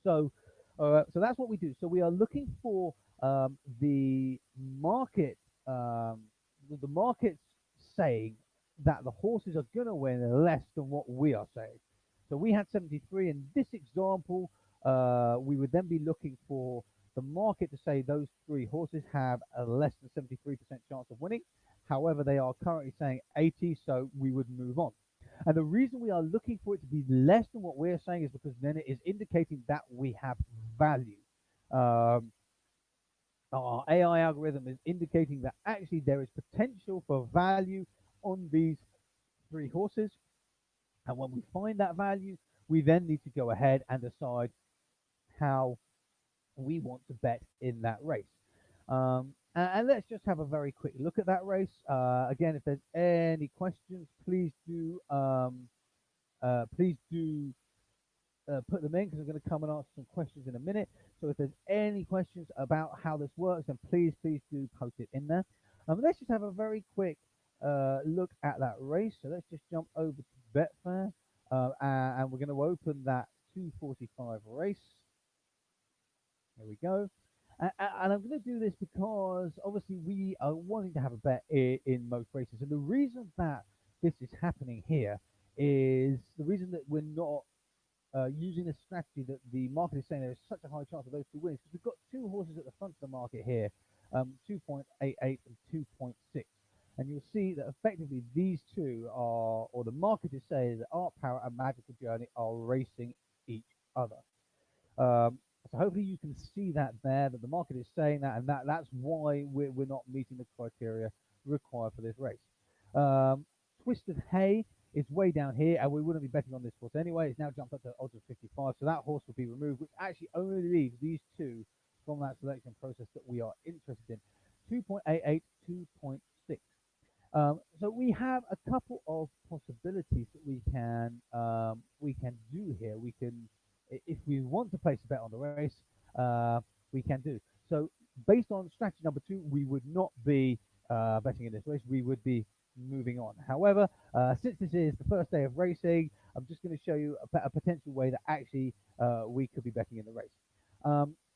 So that's what we do. So we are looking for the market, the market's saying that the horses are going to win less than what we are saying. So we had 73 in this example. We would then be looking for the market to say those 3 horses have a less than 73% chance of winning. However, they are currently saying 80, so we would move on. And the reason we are looking for it to be less than what we're saying is because then it is indicating that we have value. Our AI algorithm is indicating that actually there is potential for value on these 3 horses. And when we find that value, we then need to go ahead and decide how we want to bet in that race. And let's just have a very quick look at that race. Again, if there's any questions, please do put them in, because I'm going to come and answer some questions in a minute. So if there's any questions about how this works, then please do post it in there. Let's just have a very quick look at that race. So let's just jump over to Betfair, and we're going to open that 245 race. Here we go. And I'm going to do this because obviously we are wanting to have a bet in most races. And the reason that this is happening here is the reason that we're not using a strategy that the market is saying there is such a high chance of those two wins, because we've got two horses at the front of the market here, 2.88 and 2.6. And you'll see that effectively these two are, or the market is saying that Art Power and Magical Journey are racing each other. So hopefully you can see that there, that the market is saying that, and that's why we're not meeting the criteria required for this race. Twisted Hay is way down here, and we wouldn't be betting on this horse anyway. It's now jumped up to odds of 55, so that horse will be removed, which actually only leaves these two from that selection process that we are interested in. 2.88, 2.6. So we have a couple of possibilities that we can do here. We can, if we want to place a bet on the race, we can do. So based on strategy number 2, we would not be betting in this race. We would be moving on. However, since this is the first day of racing, I'm just going to show you a potential way that actually we could be betting in the race.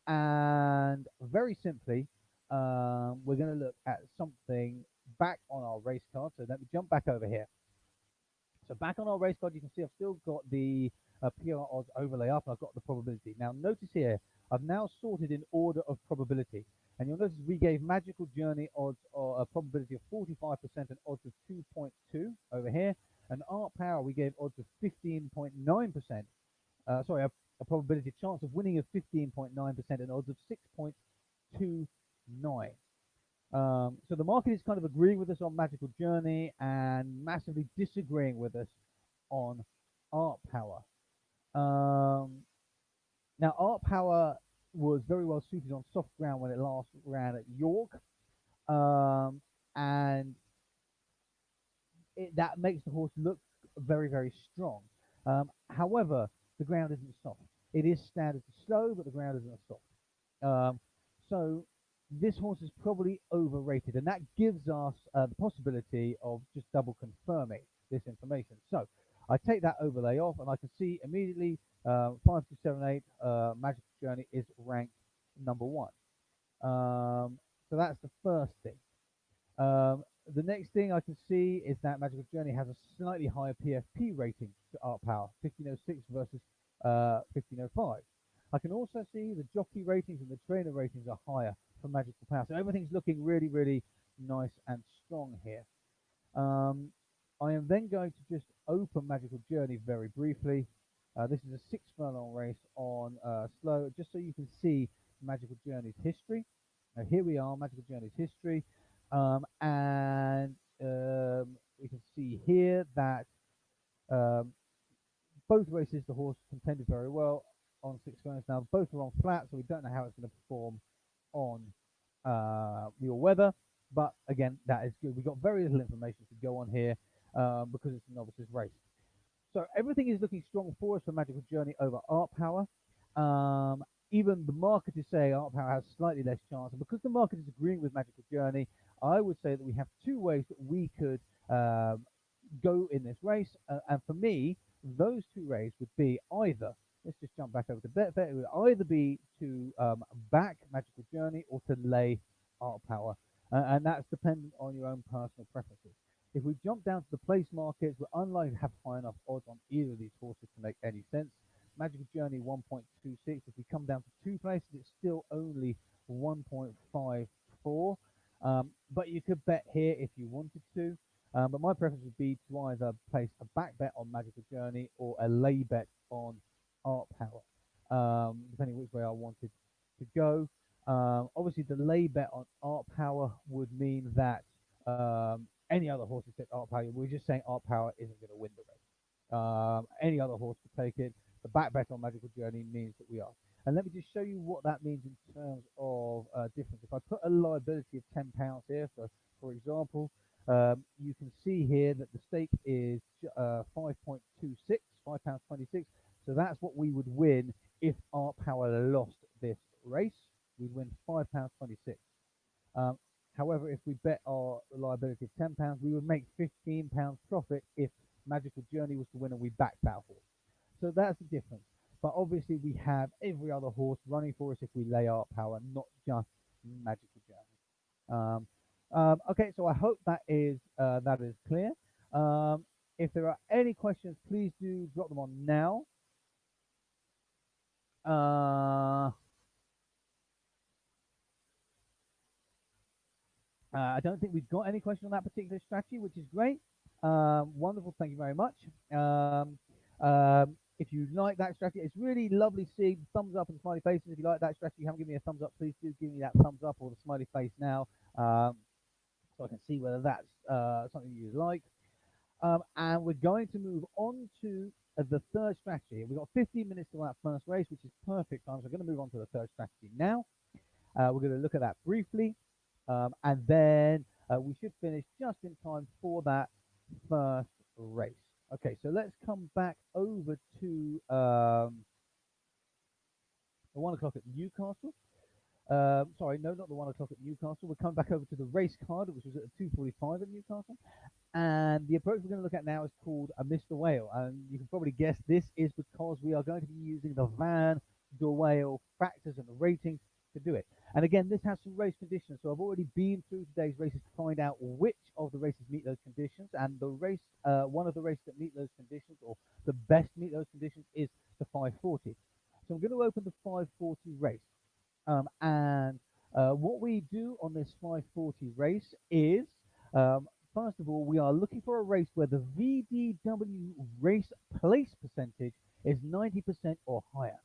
And very simply, we're going to look at something back on our race card. So let me jump back over here. So back on our race card, you can see I've still got the PR odds overlay up, and I've got the probability. Now notice here, I've now sorted in order of probability. And you'll notice we gave Magical Journey odds or a probability of 45% and odds of 2.2 over here. And Art Power, we gave odds of 15.9%. Sorry, a probability chance of winning of 15.9% and odds of 6.29. So the market is kind of agreeing with us on Magical Journey and massively disagreeing with us on Art Power. Now, Art Power was very well suited on soft ground when it last ran at York, and that makes the horse look very strong. However, the ground isn't soft. It is standard to slow, but the ground isn't soft. So this horse is probably overrated, and that gives us the possibility of just double confirming this information. So I take that overlay off, and I can see immediately 5278 Magical Journey is ranked number 1. So that's the first thing. The next thing I can see is that Magical Journey has a slightly higher PFP rating to Art Power, 1506 versus 1505. I can also see the jockey ratings and the trainer ratings are higher for Magical Power. So everything's looking really nice and strong here. I am then going to just open Magical Journey very briefly. This is a 6 furlong race on slow, just so you can see Magical Journey's history. Now here we are, Magical Journey's history. And we can see here that both races the horse contended very well on 6 furlongs. Now both are on flat, so we don't know how it's going to perform on the all-weather. But again, that is good. We've got very little information to go on here because it's a novices race. So everything is looking strong for us for Magical Journey over Art Power. Even the market is saying Art Power has slightly less chance. And because the market is agreeing with Magical Journey, I would say that we have 2 ways that we could go in this race. And for me, those 2 ways would be either, let's just jump back over to Betfair, it would either be to back Magical Journey or to lay Art Power. And that's dependent on your own personal preferences. If we jump down to the place markets, we're unlikely to have high enough odds on either of these horses to make any sense. Magical Journey 1.26. If we come down to 2 places, it's still only 1.54. But you could bet here if you wanted to. But my preference would be to either place a back bet on Magical Journey or a lay bet on Art Power, depending which way I wanted to go. Obviously, the lay bet on Art Power would mean that any other horse except Art Power, we're just saying Art Power isn't going to win the race. Any other horse could take it. The back bet on Magical Journey means that we are. And let me just show you what that means in terms of difference. If I put a liability of £10 here, for example, you can see here that the stake is 5.26, £5.26. So that's what we would win if Art Power lost this race. We'd win £5.26. Um, However, if we bet our liability of £10, we would make £15 profit if Magical Journey was to win and we backed that horse. So that's the difference. But obviously, we have every other horse running for us if we lay Art Power, not just Magical Journey. Okay, so I hope that is clear. If there are any questions, please do drop them on now. I don't think we've got any questions on that particular strategy, which is great. Wonderful, thank you very much. If you like that strategy, it's really lovely seeing thumbs up and smiley faces. If you like that strategy, you haven't given me a thumbs up, please do give me that thumbs up or the smiley face now, so I can see whether that's something you like. And we're going to move on to the third strategy. We've got 15 minutes to that first race, which is perfect time. So we're going to move on to the third strategy now. We're going to look at that briefly, and then we should finish just in time for that first race. Okay, so let's come back over to the 1 o'clock at Newcastle. Sorry, no, not the 1 o'clock at Newcastle. We're coming back over to the race card, which was at 2:45 at Newcastle. And the approach we're going to look at now is called a Mr. Whale. And you can probably guess this is because we are going to be using the Van der Wale factors and the ratings to do it. And again, this has some race conditions. So I've already been through today's races to find out which of the races meet those conditions. And the race, one of the races that meet those conditions, or the best meet those conditions, is the 540. So I'm going to open the 540 race. And what we do on this 540 race is, first of all, we are looking for a race where the VDW race place percentage is 90% or higher.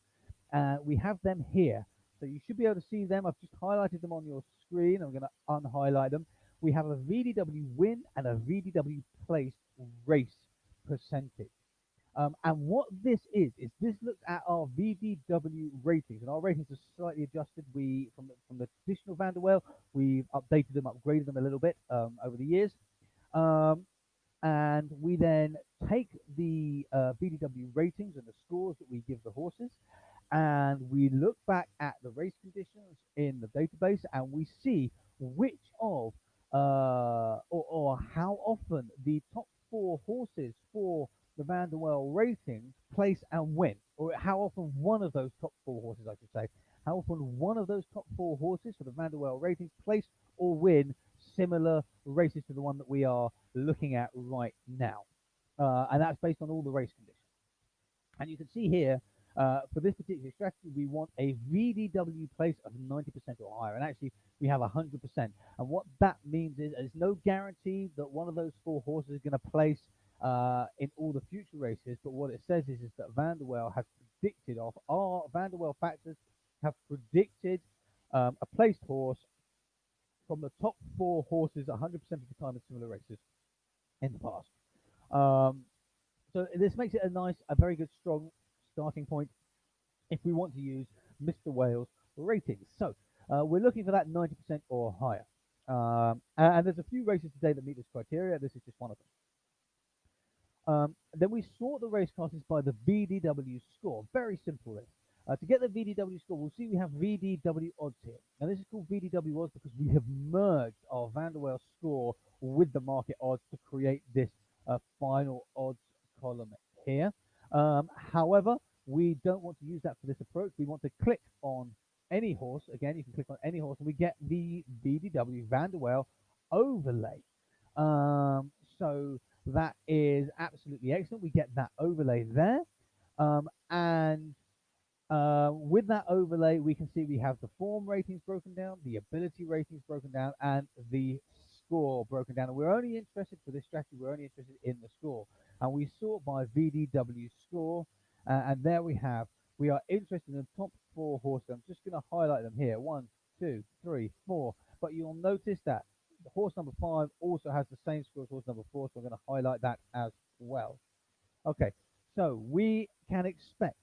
We have them here. So you should be able to see them. I've just highlighted them on your screen. I'm going to unhighlight them. We have a VDW win and a VDW place race percentage. And what this is this looks at our VDW ratings, and our ratings are slightly adjusted. From the traditional Van der Wale, we've updated them, upgraded them a little bit over the years, and we then take the VDW ratings and the scores that we give the horses, and we look back at the race conditions in the database, and we see which of or how often the top 4 horses for the Van der Wale ratings place and win, or how often one of those top 4 horses, I should say, how often one of those top 4 horses for the Van der Wale ratings place or win similar races to the one that we are looking at right now. And that's based on all the race conditions. And you can see here, for this particular strategy, we want a VDW place of 90% or higher. And actually, we have 100%. And what that means is there's no guarantee that one of those 4 horses is going to place in all the future races. But what it says is that Van der Wale has predicted, off our Van der Wale factors have predicted a placed horse from the top 4 horses 100% of the time in similar races in the past. So this makes it a very good, strong starting point if we want to use Mr. Wales ratings. So we're looking for that 90% or higher. And there's a few races today that meet this criteria. This is just one of them. Then we sort the race classes by the VDW score. Very simple this. To get the VDW score, we'll see we have VDW odds here. Now this is called VDW odds because we have merged our Van der Wale score with the market odds to create this final odds column here. However, we don't want to use that for this approach. We want to click on any horse. Again, you can click on any horse and we get the VDW Van der Wale overlay. So that is absolutely excellent. We get that overlay there. And with that overlay, we can see we have the form ratings broken down, the ability ratings broken down, and the score broken down. And we're only interested for this strategy, we're only interested in the score. And we sort by VDW score, and there we are interested in the top 4 horses. I'm just going to highlight them here, 1, 2, 3, 4. But you'll notice that horse number 5 also has the same score as horse number 4, so I'm going to highlight that as well. Okay, so we can expect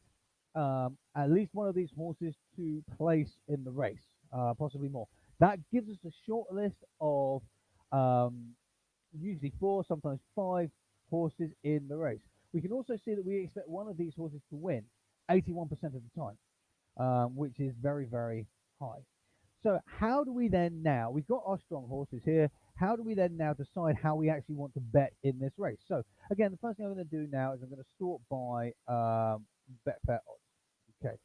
at least one of these horses to place in the race, possibly more. That gives us a short list of um, usually four, sometimes five horses in the race. We can also see that we expect one of these horses to win 81% of the time, which is very, very high. So how do we then now, we've got our strong horses here, how do we then now decide how we actually want to bet in this race? So again, the first thing I'm going to do now is I'm going to sort by Betfair odds. Okay.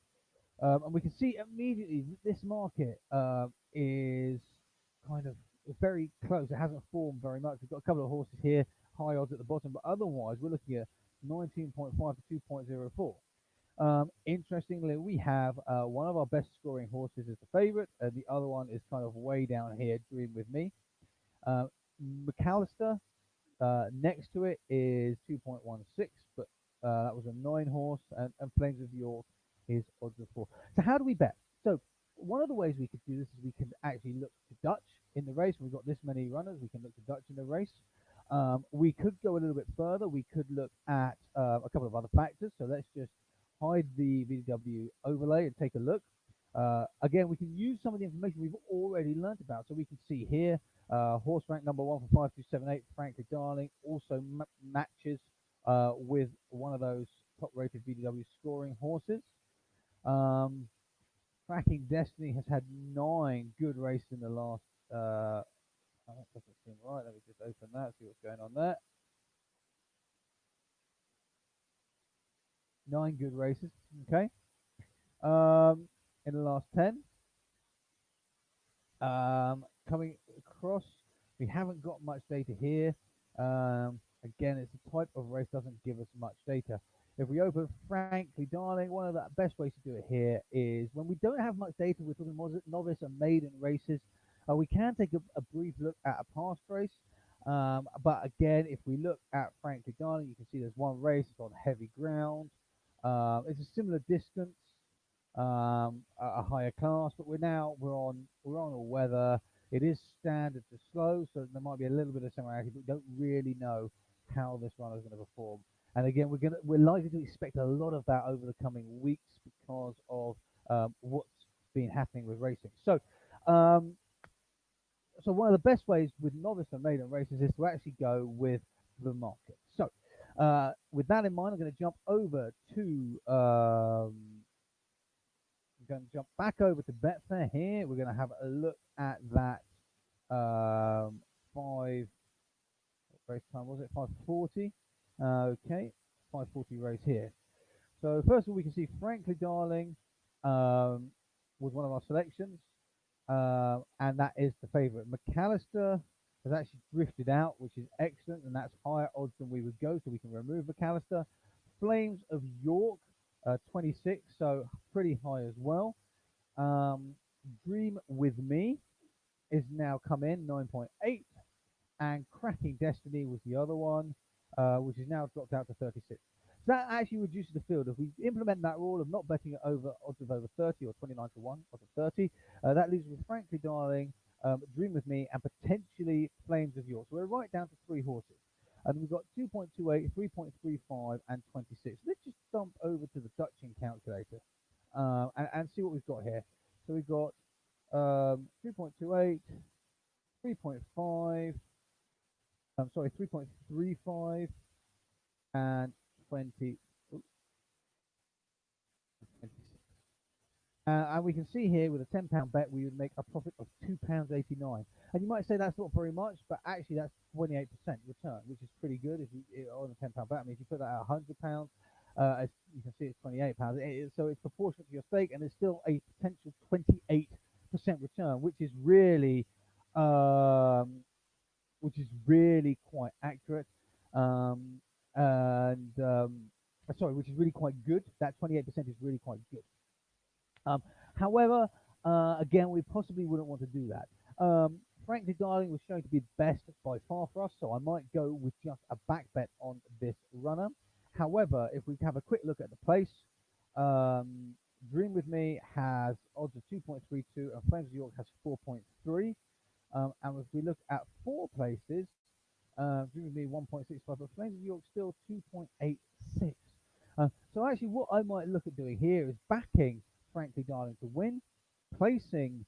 And we can see immediately that this market is kind of very close. It hasn't formed very much. We've got a couple of horses here, high odds at the bottom, but otherwise we're looking at 19.5 to 2.04. Interestingly, we have one of our best scoring horses is the favourite, and the other one is kind of way down here, Dream with Me. Uh, McAllister next to it is 2.16, but that was a 9 horse, and Flames of York is odds of 4. So how do we bet? So one of the ways we could do this is we can actually look to Dutch in the race. We've got this many runners. We can look to Dutch in the race. We could go a little bit further. We could look at a couple of other factors. So let's just hide the VW overlay and take a look. Again, we can use some of the information we've already learnt about. So we can see here, horse rank number 1 for 5278, Frankly Darling, also matches with one of those top-rated VW scoring horses. Um, Cracking Destiny has had 9 good races in the last. That doesn't seem right. Let me just open that, see what's going on there. 9 good races. Okay. In the last 10. Coming across, we haven't got much data here. Again, it's a type of race doesn't give us much data. If we open Frankly Darling, one of the best ways to do it here is when we don't have much data, we're talking novice and maiden races. We can take a brief look at a past race. But again, if we look at Frankly Darling, you can see there's one race on heavy ground. It's a similar distance, a higher class, but we're on all weather. It is standard to slow, so there might be a little bit of similarity, but we don't really know how this runner is going to perform. And again, we're likely to expect a lot of that over the coming weeks because of what's been happening with racing. Um, so one of the best ways with novice and maiden races is to actually go with the market. So with that in mind, I'm going to jump over to I'm going to jump back over to Betfair here. We're going to have a look at that 5 race time. Was it 5:40? Okay, 5:40 race here. So first of all, we can see Frankly Darling was one of our selections, and that is the favourite. McAllister has actually drifted out, which is excellent, and that's higher odds than we would go, so we can remove McAllister. Flames of York, 26, so pretty high as well. Um, Dream with Me is now come in 9.8, and Cracking Destiny was the other one, which is now dropped out to 36. So that actually reduces the field. If we implement that rule of not betting at over odds of over 30 or 29 to 1 odds of 30, that leaves us with Frankly Darling, Dream with Me, and potentially Flames of York. So we're right down to 3 horses. And we've got 2.28, 3.35, and 26. Let's just jump over to the Dutching calculator and see what we've got here. So we've got 3.28, 3.5, I'm sorry, 3.35, and 20. And we can see here with a £10 bet, we would make a profit of £2.89. And you might say that's not very much, but actually that's 28% return, which is pretty good if you on a £10 bet. I mean, if you put that at £100, as you can see, it's £28. So it's proportionate to your stake, and there's still a potential 28% return, um, which is really quite accurate. Um, and sorry, which is really quite good. That 28% is really quite good. Um, However, again, we possibly wouldn't want to do that. Frankly Darling was shown to be best by far for us, so I might go with just a back bet on this runner. However, if we have a quick look at the place, um, Dream with Me has odds of 2.32 and Flames of York has 4.3. And if we look at 4 places, Dream of Me 1.65, but Flames of York still 2.86. So actually, what I might look at doing here is backing Frankly Darling to win, placing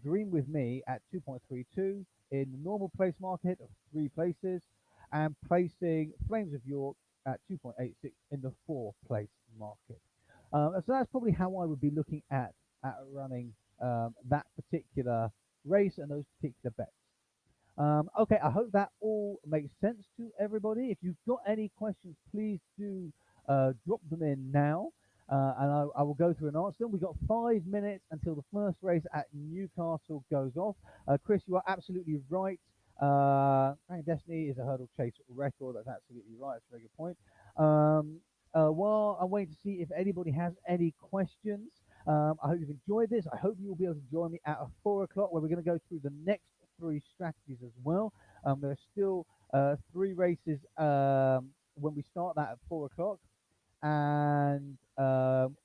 Dream with Me at 2.32 in the normal place market of three places, and placing Flames of York at 2.86 in the four place market. So that's probably how I would be looking at running that particular race and those particular bets. Okay, I hope that all makes sense to everybody. If you've got any questions, please do drop them in now, and I will go through and answer them. We've got 5 minutes until the first race at Newcastle goes off. Chris, you are absolutely right. Frank Destiny is a hurdle chase record. That's absolutely right. That's a very good point. While I'm waiting to see if anybody has any questions, I hope you've enjoyed this. I hope you'll be able to join me at 4 o'clock where we're going to go through the next three strategies as well. There are still three races when we start that at 4 o'clock, and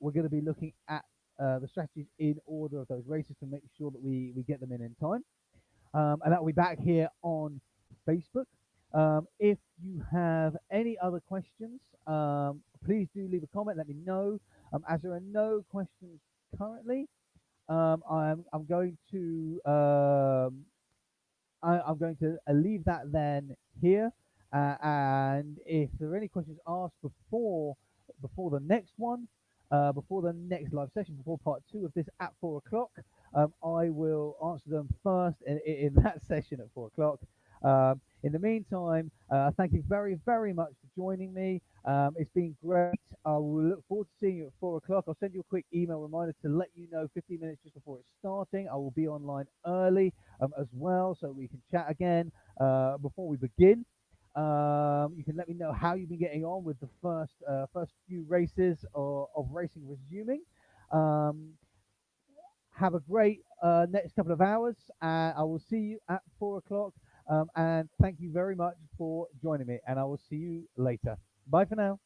we're going to be looking at the strategies in order of those races to make sure that we get them in time. And that will be back here on Facebook. If you have any other questions, please do leave a comment. Let me know. As there are no questions currently, I'm going to I'm going to leave that then here. And if there are any questions asked before the next one, before the next live session, before part two of this at 4 o'clock, I will answer them first in that session at 4 o'clock. In the meantime, thank you very, very much for joining me. It's been great. I will look forward to seeing you at 4 o'clock. I'll send you a quick email reminder to let you know 15 minutes just before it's starting. I will be online early as well, so we can chat again before we begin. You can let me know how you've been getting on with the first few races of racing resuming. Um, have a great next couple of hours. I will see you at 4 o'clock. And thank you very much for joining me. And I will see you later. Bye for now.